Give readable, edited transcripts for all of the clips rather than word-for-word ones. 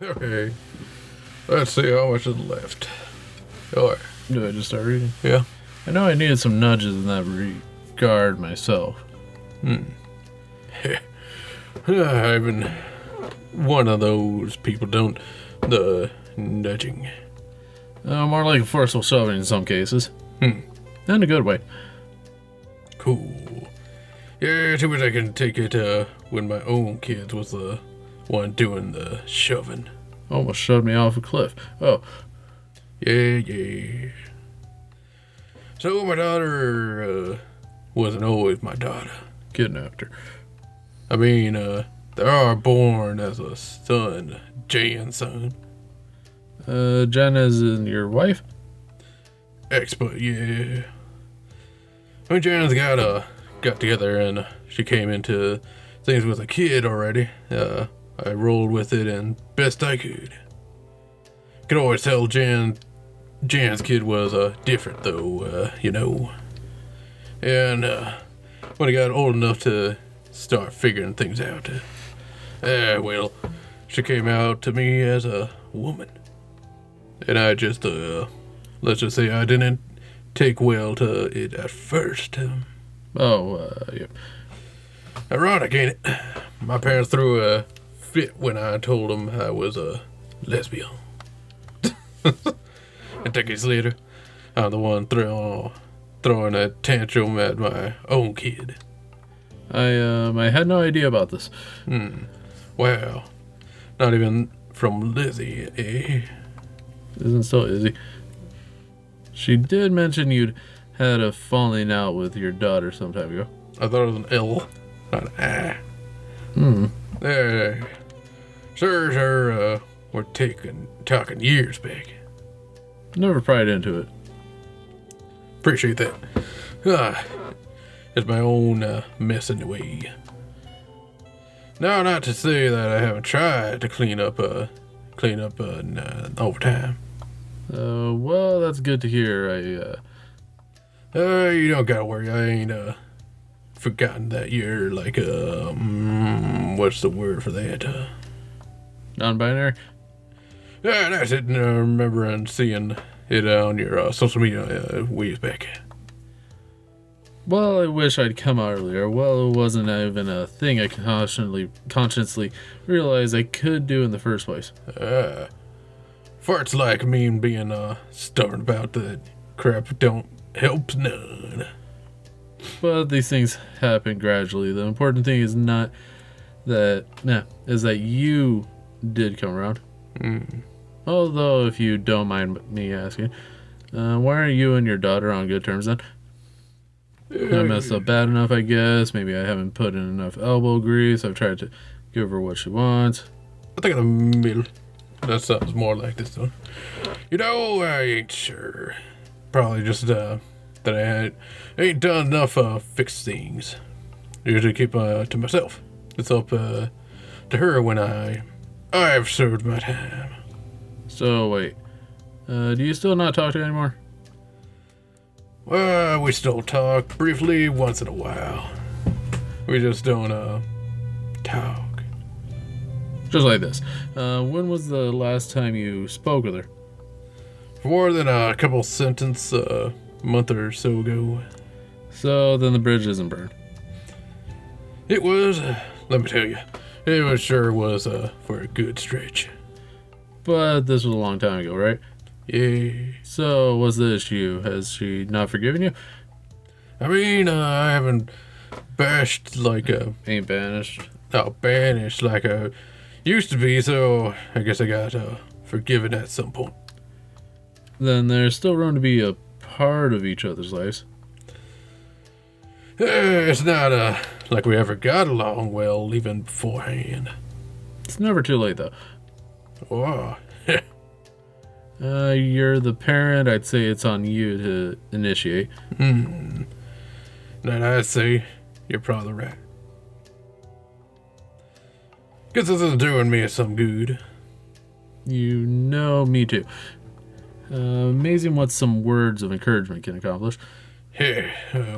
Okay. Let's see how much is left. All right. Do I just start reading? Yeah. I know I needed some nudges in that regard myself. I've been one of those people, the nudging. More like a forceful shoving in some cases. In a good way. Cool. Yeah, too bad I can take it when my own kids was the one doing the shoving. Almost shoved me off a cliff. Oh. Yeah. So my daughter wasn't always my daughter. Kidnapped her. I mean, they are born as a son, Jan's son. Jen is your wife? Expert, yeah. When Jan's got together and she came into things with a kid already, I rolled with it and best I could. Could always tell Jan's kid was different though, you know. And when he got old enough to start figuring things out, well, she came out to me as a woman. And I just, let's just say I didn't take well to it at first. Yeah. Ironic, ain't it? My parents threw a fit when I told them I was a lesbian. And decades later, I'm the one throwing a tantrum at my own kid. I had no idea about this. Wow. Not even from Lizzie, eh? Isn't still Izzy. She did mention you'd had a falling out with your daughter some time ago. I thought it was an L, not an I. Sure, we're talking years back. Never pried into it. Appreciate that. It's my own mess in the way. Now, not to say that I haven't tried to clean up over time. Well, that's good to hear. You don't gotta worry. I ain't forgotten that you're like what's the word for that? Non-binary? Yeah, that's it. I remember and seeing it on your social media ways back. Well, I wish I'd come out earlier. Well, it wasn't even a thing I consciously realized I could do in the first place. Farts like me and being stubborn about that crap don't help none. But these things happen gradually. The important thing is is that you did come around. Although, if you don't mind me asking, why aren't you and your daughter on good terms then? I messed up bad enough, I guess. Maybe I haven't put in enough elbow grease. I've tried to give her what she wants. I think in the middle. That sounds more like this one. You know, I ain't sure. Probably just that I ain't done enough fixed things. Usually keep to myself. It's up to her when I've served my time. So wait, do you still not talk to her anymore? Well, we still talk briefly once in a while. We just don't talk. Just like this. When was the last time you spoke with her? More than a couple sentences a month or so ago. So then the bridge isn't burned. It was, let me tell you, sure was for a good stretch. But this was a long time ago, right? Yeah. So what's the issue? Has she not forgiven you? I mean, I haven't bashed like a... Ain't banished. No, banished like a... used to be, so I guess I got forgiven at some point. Then there's still room to be a part of each other's lives. It's not like we ever got along well, even beforehand. It's never too late, though. Wow. You're the parent. I'd say it's on you to initiate. Then I'd say you're probably right. Guess this isn't doing me some good. You know, me too. Amazing what some words of encouragement can accomplish. Hey,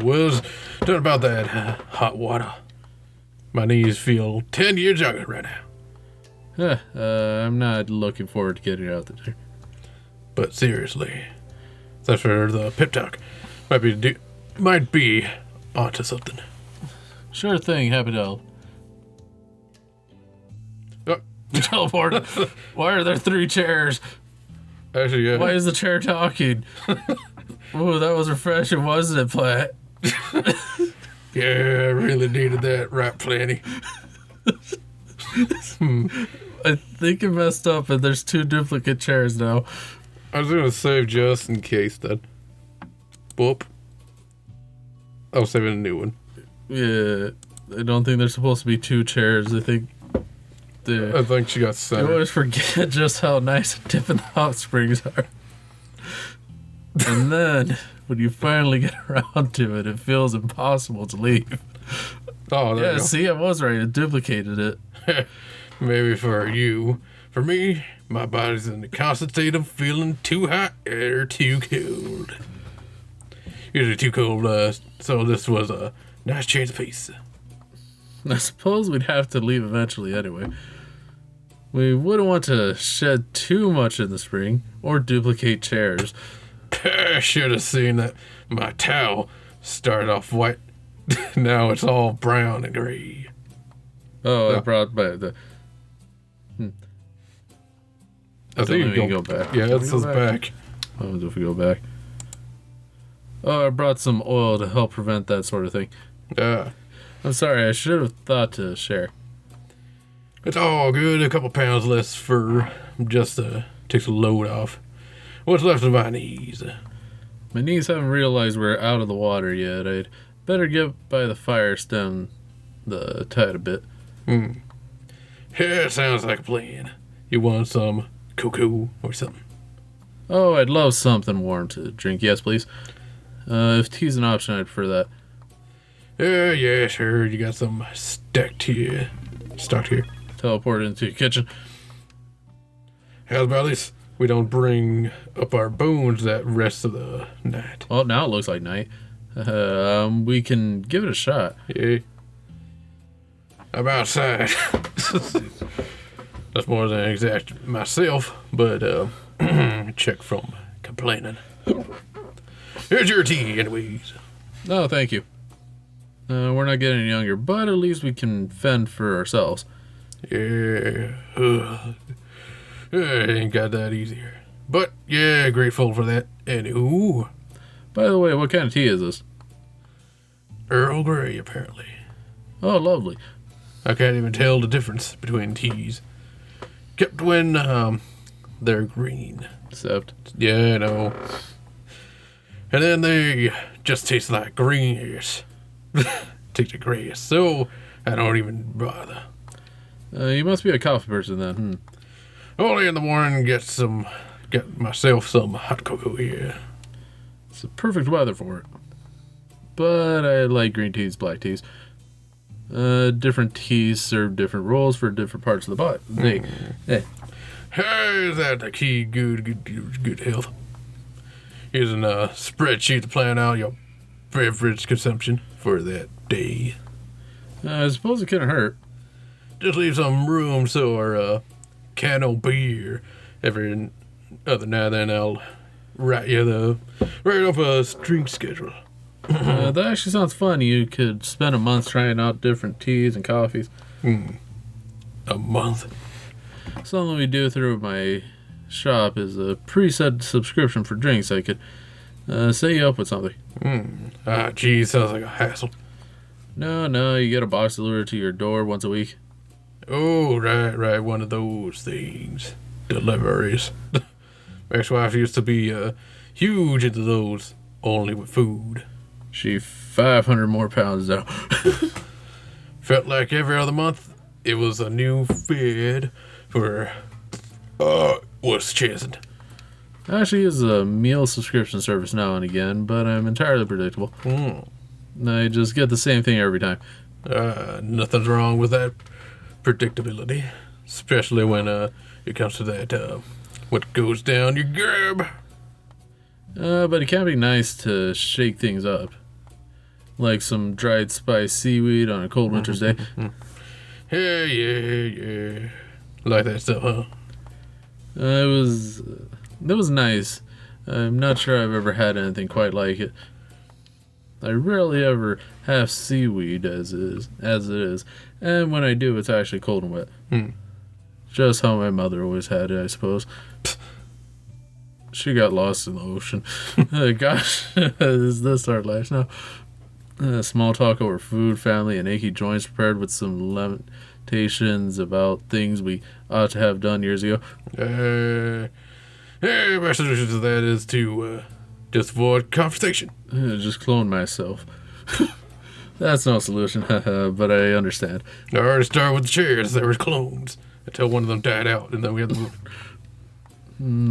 was done about that hot water. My knees feel 10 years younger right now. I'm not looking forward to getting out there. But seriously, that's for the pep talk. Might be onto something. Sure thing, Happy Doll. Oh, Teleport. Why are there 3 chairs? actually, yeah. Why is the chair talking? Ooh, that was refreshing, wasn't it, Platt? Yeah, I really needed that, right, Planny? I think it messed up and there's 2 duplicate chairs now. I was gonna save just in case then. Boop. I'll save a new one. Yeah, I don't think there's supposed to be 2 chairs. I think I think she got I centered. always forget just how nice and dipping the hot springs are. And then, when you finally get around to it, it feels impossible to leave. Oh, there Yeah, you go. see, I was right. It duplicated it. Maybe for you. For me, my body's in the constant state of feeling too hot or too cold. Usually too cold, so this was a nice change of pace. I suppose we'd have to leave eventually anyway. We wouldn't want to shed too much in the spring, or duplicate chairs. I should have seen that my towel started off white. Now it's all brown and gray. Oh, I Yeah. brought back the... I think Let you me go back. Yeah, Let it me says go back. back. Oh, if we go back. Oh, I brought some oil to help prevent that sort of thing. Yeah. I'm sorry, I should have thought to share. It's all good. A couple pounds less for just takes a load off. What's left of my knees? My knees haven't realized we're out of the water yet. I'd better get by the fire, stem the tide a bit. Yeah, sounds like a plan. You want some cocoa or something? Oh, I'd love something warm to drink. Yes, please. If tea's an option, I'd prefer that. Yeah, sure. You got some stacked here. Teleport into the kitchen. How's about this? We don't bring up our bones that rest of the night. Well, now it looks like night. We can give it a shot. Yeah. I'm outside. That's more than exact myself, but check from complaining. Here's your tea, anyways. No, thank you. We're not getting any younger, but at least we can fend for ourselves. Yeah. It ain't got that easier. But, yeah, grateful for that. And, ooh, By the way, what kind of tea is this? Earl Grey, apparently. Oh, lovely. I can't even tell the difference between teas. Except when, they're green. Except, Yeah, I know. And then they just taste like grass. Take the grass. So, I don't even bother. you must be a coffee person then. Only in the morning get myself some hot cocoa here. It's the perfect weather for it. But I like green teas, black teas. Different teas serve different roles for different parts of the body. Hey. Hey, is that the key? Good health. Using a spreadsheet to plan out your beverage consumption for that day. I suppose it couldn't hurt. Just leave some room so our can of beer every other now then I'll write up a drink schedule. That actually sounds fun. You could spend a month trying out different teas and coffees. A month. Something we do through my shop is a preset subscription for drinks. I could set you up with something. Geez, sounds like a hassle. No, you get a box delivered to your door once a week. Oh, right, one of those things. Deliveries. My ex-wife used to be huge into those, only with food. She 500 more pounds now. Felt like every other month it was a new fad for what's chasing. Actually, is a meal subscription service now and again, but I'm entirely predictable. I just get the same thing every time. Nothing's wrong with that predictability, especially when it comes to that what goes down your grab. But it can be nice to shake things up. Like some dried spice seaweed on a cold winter's day. Yeah. Like that stuff, huh? It was nice. I'm not sure I've ever had anything quite like it. I rarely ever have seaweed as it is, and when I do, it's actually cold and wet. Just how my mother always had it, I suppose. She got lost in the ocean. Gosh, is this our life now? Small talk over food, family, and achy joints prepared with some lamentations about things we ought to have done years ago. My solution to that is to just avoid conversation. Just clone myself. That's no solution, but I understand. I already started with the chairs. There was clones until one of them died out, and then we had the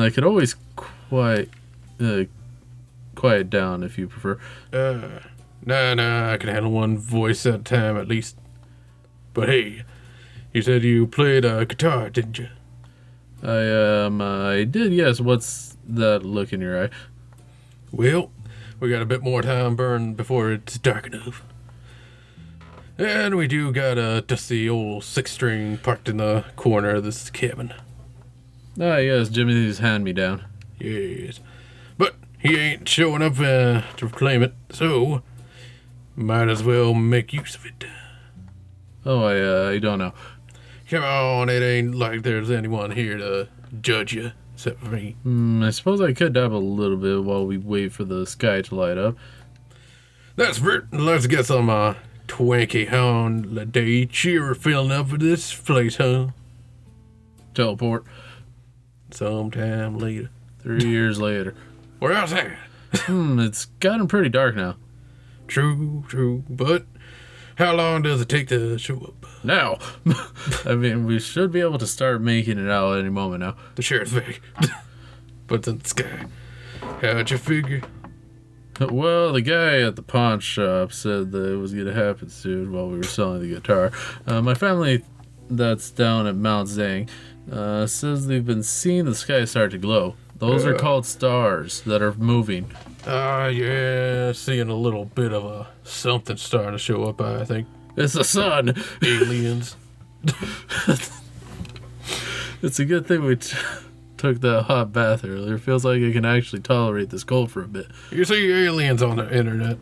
I could always quiet down if you prefer. Nah, I can handle one voice at a time at least. But hey, you said you played guitar, didn't you? I did, yes. What's that look in your eye? Well, we got a bit more time burned before it's dark enough. And we do got a dusty old 6-string parked in the corner of this cabin. Ah, yes, Jimmy's hand-me-down. Yes. But he ain't showing up to reclaim it, so might as well make use of it. Oh, I don't know. Come on, it ain't like there's anyone here to judge you, except for me. I suppose I could dabble a little bit while we wait for the sky to light up. That's it. Let's get some twanky hound day cheer filling up for this place, huh? Teleport. Sometime later. 3 years later. Where else at? It's gotten pretty dark now. True, but how long does it take to show up? Now. I mean, we should be able to start making it out any moment now. The sheriff's back. But it's in the sky. How'd you figure? Well, the guy at the pawn shop said that it was going to happen soon while we were selling the guitar. My family that's down at Mount Zhang says they've been seeing the sky start to glow. Those are called stars that are moving. Yeah, seeing a little bit of a something starting to show up, I think. It's the sun. Aliens. It's a good thing we took that hot bath earlier. Feels like I can actually tolerate this cold for a bit. You see aliens on the internet.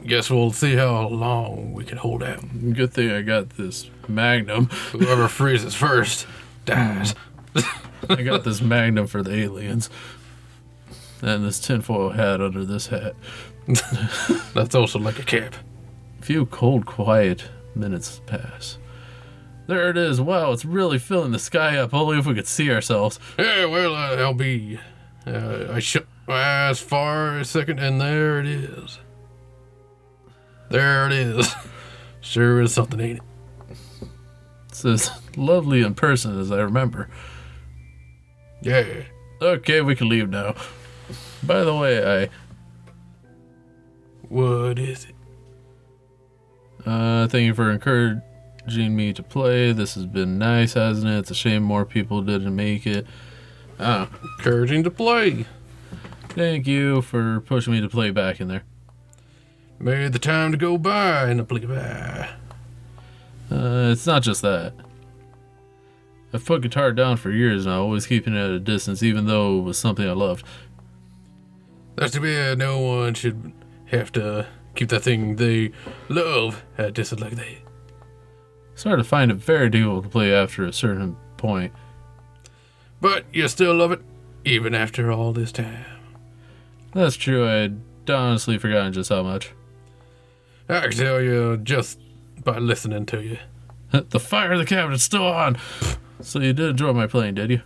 Guess we'll see how long we can hold out. Good thing I got this Magnum. Whoever freezes first dies. I got this Magnum for the aliens. And this tinfoil hat under this hat. That's also like a cap. A few cold, quiet minutes pass. There it is. Wow, it's really filling the sky up. Only if we could see ourselves. Yeah, well, I'll be. I shut my eyes for a second, and there it is. There it is. Sure is something, ain't it? It's as lovely in person as I remember. Yeah. Okay, we can leave now. By the way, What is it? thank you for encouraging me to play. This has been nice, hasn't it? It's a shame more people didn't make it. Encouraging to play. Thank you for pushing me to play back in there. Made the time to go by and a blink of eye. It's not just that. I've put guitar down for years now, always keeping it at a distance, even though it was something I loved. That's too bad. No one should have to keep that thing they love at a distance like that. Started to find it very difficult to play after a certain point. But you still love it, even after all this time. That's true, I'd honestly forgotten just how much. I can tell you just by listening to you. The fire in the cabinet's still on! So you did enjoy my playing, did you?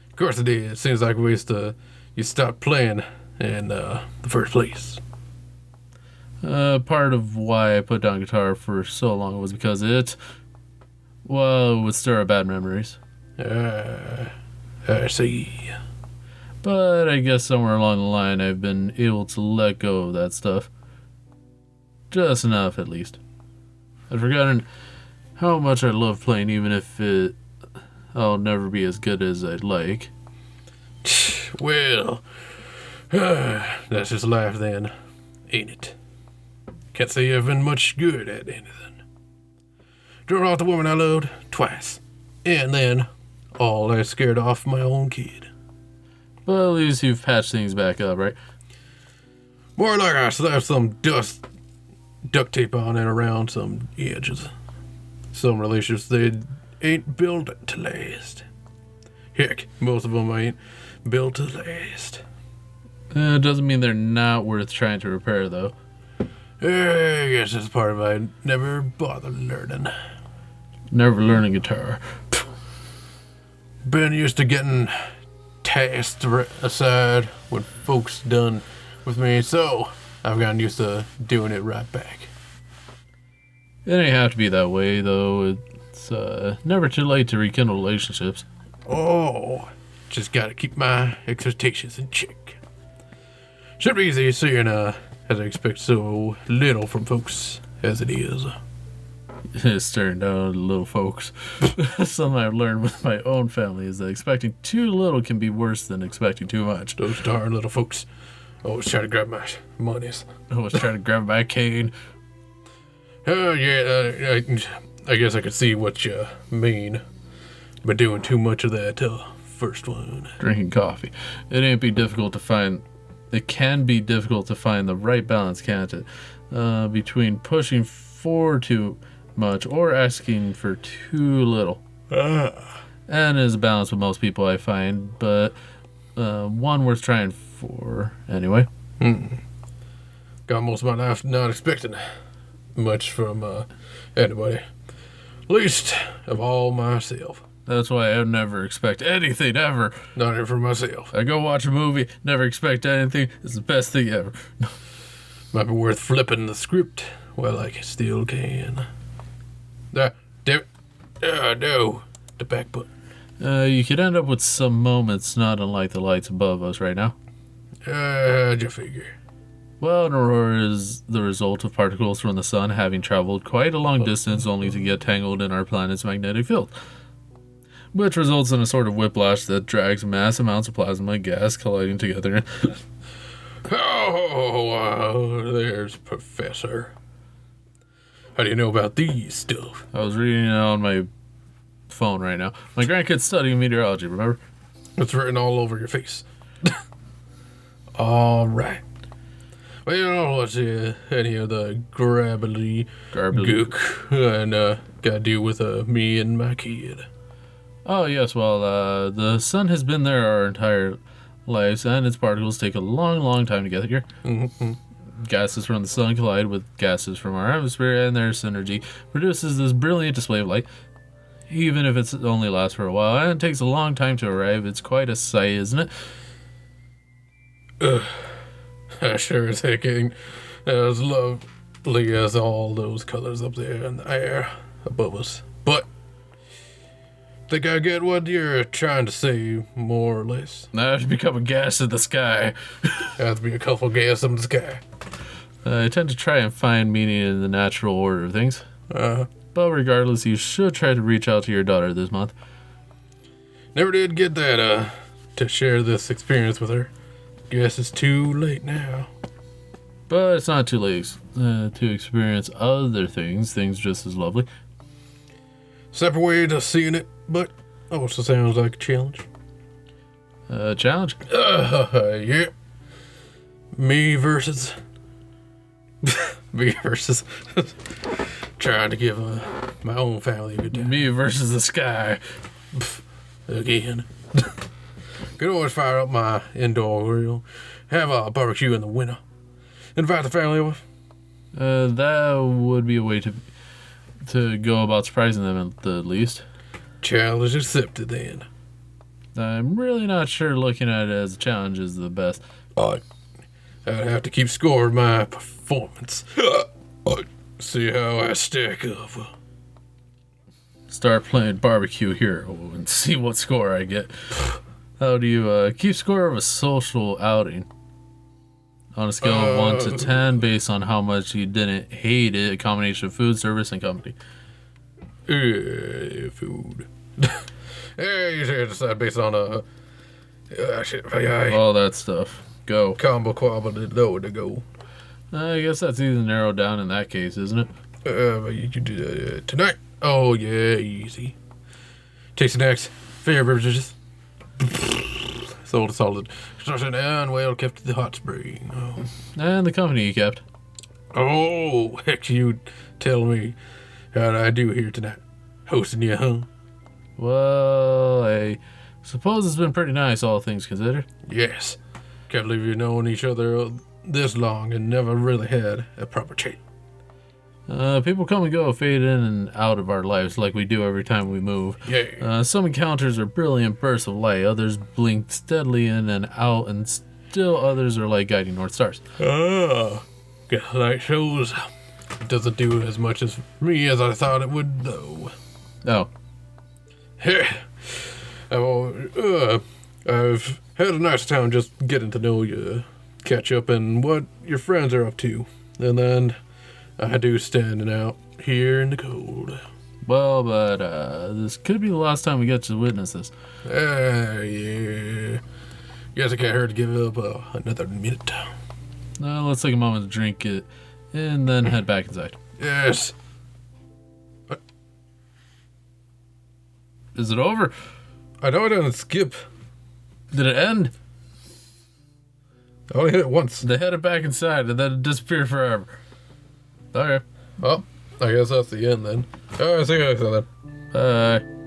Of course I did. It seems like a waste you stopped playing in the first place. Part of why I put down guitar for so long was because it would stir up bad memories. I see. But I guess somewhere along the line I've been able to let go of that stuff. Just enough, at least. I've forgotten how much I love playing, even if I'll never be as good as I'd like. Well, that's just life then, ain't it? Can't say I've been much good at anything. thrown off the woman I loved twice. And then all that scared off my own kid. But at least you've patched things back up, right? More like I slapped some duct tape on and around some edges. Some relationships, they ain't built to last. Heck, most of them ain't built to last. It doesn't mean they're not worth trying to repair, though. I guess it's part of my never bother learning. Never learning guitar. Been used to getting tasked aside when folks done with me, so I've gotten used to doing it right back. It ain't have to be that way, though. It's never too late to rekindle relationships. Oh, just gotta keep my expectations in check. Should be easy seeing, as I expect so little from folks as it is. Staring down at the little folks. Something I've learned with my own family is that expecting too little can be worse than expecting too much. Those darn little folks always try to grab my monies. Always trying to grab my cane. Oh, yeah, I guess I could see what you mean. Been doing too much of that first one. Drinking coffee. It can be difficult to find the right balance, can't it? Between pushing for too much or asking for too little. And it is a balance with most people, I find, but one worth trying for anyway. Got most of my life not expecting much from anybody. Least of all myself. That's why I never expect anything ever. Not even from myself. I go watch a movie, never expect anything. It's the best thing ever. Might be worth flipping the script. Well, I still can. No, the back button. You could end up with some moments not unlike the lights above us right now. How'd you figure? Well, an aurora is the result of particles from the sun having traveled quite a long distance only to get tangled in our planet's magnetic field, which results in a sort of whiplash that drags mass amounts of plasma gas colliding together. Oh, there's Professor. How do you know about these stuff? I was reading it on my phone right now. My grandkid's studying meteorology, remember? It's written all over your face. All right. Well, you know what's any of the grabbly gook and got to do with me and my kid. Oh, yes, well, the sun has been there our entire lives, and its particles take a long, long time to get here. Mm-hmm. Gases from the sun collide with gases from our atmosphere, and their synergy produces this brilliant display of light. Even if it only lasts for a while, and it takes a long time to arrive, it's quite a sight, isn't it? Sure as heck ain't as lovely as all those colors up there in the air above us. But think I get what you're trying to say, more or less. Now it's become a gas in the sky. Has to be a couple gas in the sky. I tend to try and find meaning in the natural order of things. But regardless, you should try to reach out to your daughter this month. Never did get that, to share this experience with her. Guess it's too late now. But it's not too late to experience other things just as lovely. Separate way to seeing it, but also sounds like a challenge. Challenge? Yeah. Me versus trying to give my own family a good time. Me versus the sky. Again. Could always fire up my indoor grill, have a barbecue in the winter, invite the family over. That would be a way to go about surprising them at the least. Challenge accepted then. I'm really not sure looking at it as a challenge is the best. I'd have to keep score of my performance. See how I stack up. Start playing Barbecue Hero and see what score I get. How do you keep score of a social outing? On a scale of 1 to 10, based on how much you didn't hate it, a combination of food, service, and company. Food. Yeah, you should decide based on all that stuff. Go. Combo quabble low to go. I guess that's easy to narrow down in that case, isn't it? You do tonight. Oh, yeah, easy. Take snacks, fair beverages. Sold solid. Construction and well kept the hot spring. Oh. And the company you kept. Oh, heck, you tell me how I do here tonight. Hosting you, huh? Well, I suppose it's been pretty nice, all things considered. Yes. Can't believe you've known each other this long and never really had a proper chat. People come and go, fade in and out of our lives like we do every time we move. Yeah. Some encounters are brilliant bursts of light, others blink steadily in and out, and still others are like guiding north stars. Ah, guess light shows. It doesn't do as much as me as I thought it would, though. Oh. I've had a nice time just getting to know you, catch up and what your friends are up to, and then I do standing out here in the cold. Well, but this could be the last time we get to witness this. Yeah. Guess I can't hurt to give up another minute. Let's take a moment to drink it, and then head back inside. Yes. Is it over? I know I didn't skip. Did it end? I only hit it once. They headed back inside, and then it disappeared forever. Okay. Well, I guess that's the end then. See you guys then. Bye.